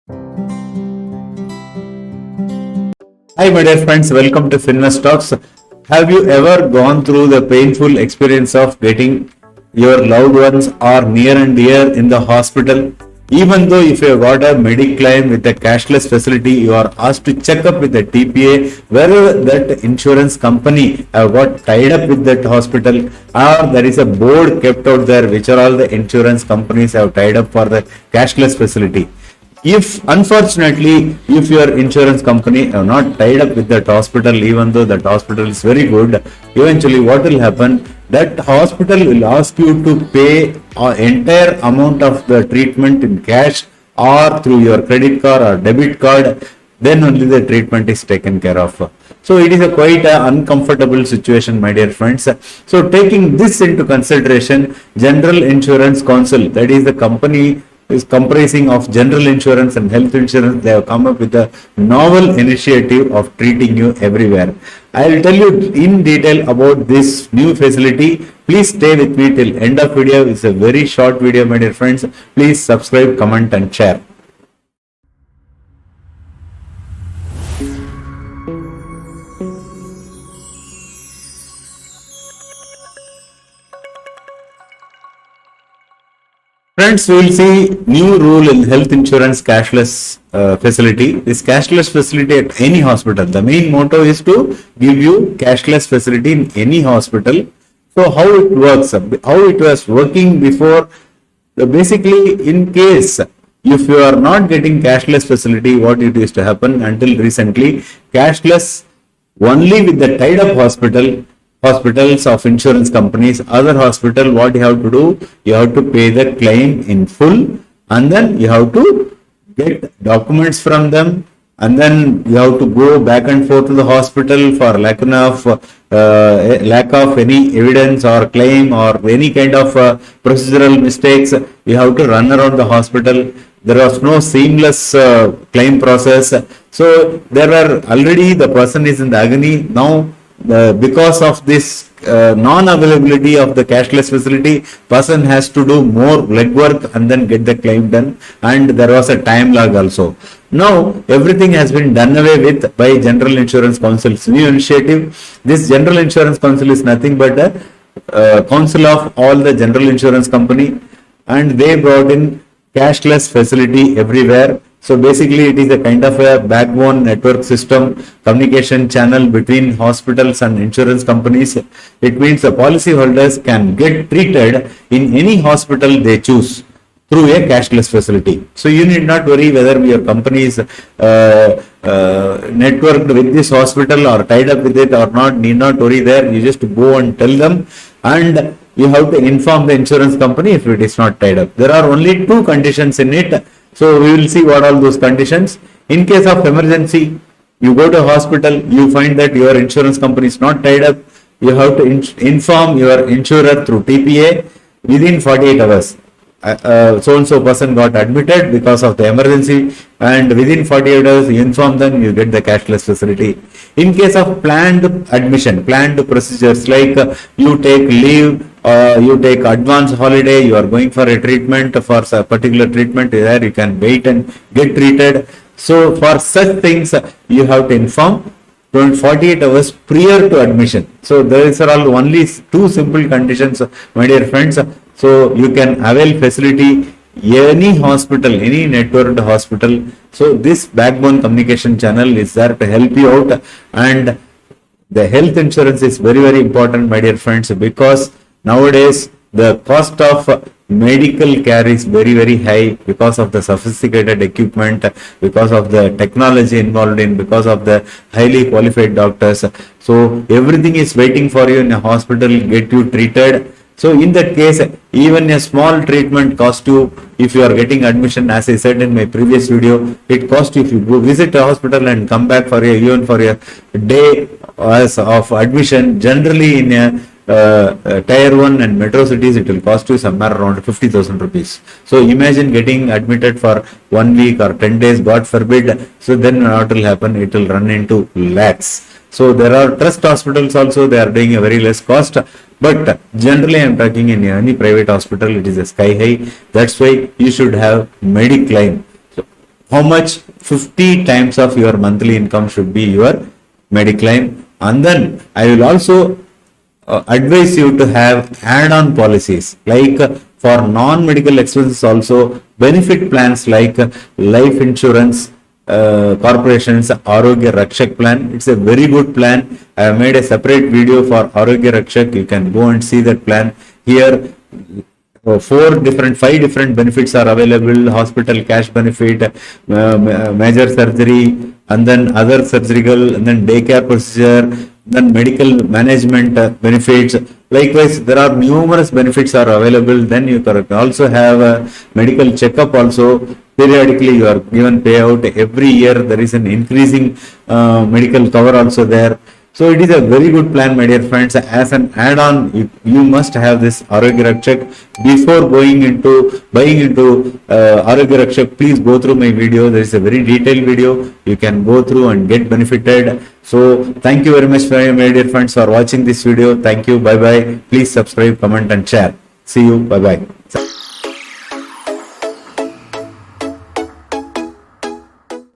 Hi, my dear friends, welcome to Finvest Talks. Have you ever gone through the painful experience of getting your loved ones or near and dear in the hospital? Even though if you have got a Mediclaim with a cashless facility, you are asked to check up with the TPA whether that insurance company have got tied up with that hospital, or there is a board kept out there which are all the insurance companies have tied up for the cashless facility. If unfortunately, if your insurance company have not tied up with that hospital, even though that hospital is very good, eventually what will happen? That hospital will ask you to pay entire amount of the treatment in cash or through your credit card or debit card. Then only the treatment is taken care of. So it is a quite uncomfortable situation, my dear friends. So taking this into consideration, General Insurance Council, that is the company is comprising of general insurance and health insurance, they have come up with a novel initiative of treating you everywhere. I will tell you in detail about this new facility. Please stay with me till end of video. It's a very short video, my dear friends. Please subscribe, comment and share. Friends, we will see new rule in health insurance cashless facility. This cashless facility at any hospital. The main motto is to give you cashless facility in any hospital. So how it works, how it was working before. Basically, in case if you are not getting cashless facility, what it used to happen until recently, cashless only with the tied up hospitals of insurance companies. Other hospital, what you have to do, you have to pay the claim in full, and then you have to get documents from them, and then you have to go back and forth to the hospital for lack of any evidence or claim or any kind of procedural mistakes. You have to run around the hospital. There was no seamless claim process. So there are already the person is in the agony now. Because of this non-availability of the cashless facility, person has to do more legwork and then get the claim done, and there was a time lag also. Now everything has been done away with by General Insurance Council's new initiative. This General Insurance Council is nothing but a council of all the general insurance company, and they brought in cashless facility everywhere. So basically it is a kind of a backbone network system, communication channel between hospitals and insurance companies. It means the policyholders can get treated in any hospital they choose through a cashless facility. So you need not worry whether your company is networked with this hospital or tied up with it or not. Need not worry there. You just go and tell them, and you have to inform the insurance company if it is not tied up. There are only two conditions in it. So we will see what all those conditions. In case of emergency, you go to a hospital, you find that your insurance company is not tied up. You have to inform your insurer through TPA within 48 hours. So and so person got admitted because of the emergency, and within 48 hours you inform them, you get the cashless facility. In case of planned admission, planned procedures like you take leave, you take advance holiday, you are going for a treatment, for a particular treatment, there you can wait and get treated. So for such things you have to inform 48 hours prior to admission. So these are all only two simple conditions, my dear friends. So you can avail facility any hospital, any networked hospital. So this backbone communication channel is there to help you out, and the health insurance is very, very important, my dear friends, because nowadays the cost of medical care is very, very high because of the sophisticated equipment, because of the technology involved in, because of the highly qualified doctors. So everything is waiting for you in a hospital, get you treated. So in that case, even a small treatment cost you, if you are getting admission, as I said in my previous video, it costs you, if you go visit a hospital and come back for even for a day of admission, generally in a tier 1 and metro cities, it will cost you somewhere around 50,000 rupees. So imagine getting admitted for 1 week or 10 days, God forbid. So then what will happen? It will run into lakhs. So there are trust hospitals also, they are doing a very less cost. But generally I am talking in any private hospital, it is a sky high. That's why you should have Mediclaim. So how much 50 times of your monthly income should be your Mediclaim. And then I will also advise you to have add-on policies like for non-medical expenses also benefit plans like life insurance corporations Arogya Rakshak plan. It's a very good plan. I have made a separate video for Arogya Rakshak. You can go and see that plan. Here five different benefits are available: hospital cash benefit, major surgery, and then other surgical, and then daycare procedure, then medical management benefits. Likewise, there are numerous benefits are available. Then you can also have a medical checkup also. Periodically, you are given payout. Every year, there is an increasing medical cover also there. So it is a very good plan, my dear friends. As an add-on, you must have this Arogya Rakshak. Before buying into Arogya Rakshak, please go through my video. There is a very detailed video. You can go through and get benefited. So thank you very much, my dear friends, for watching this video. Thank you. Bye bye. Please subscribe, comment, and share. See you. Bye bye.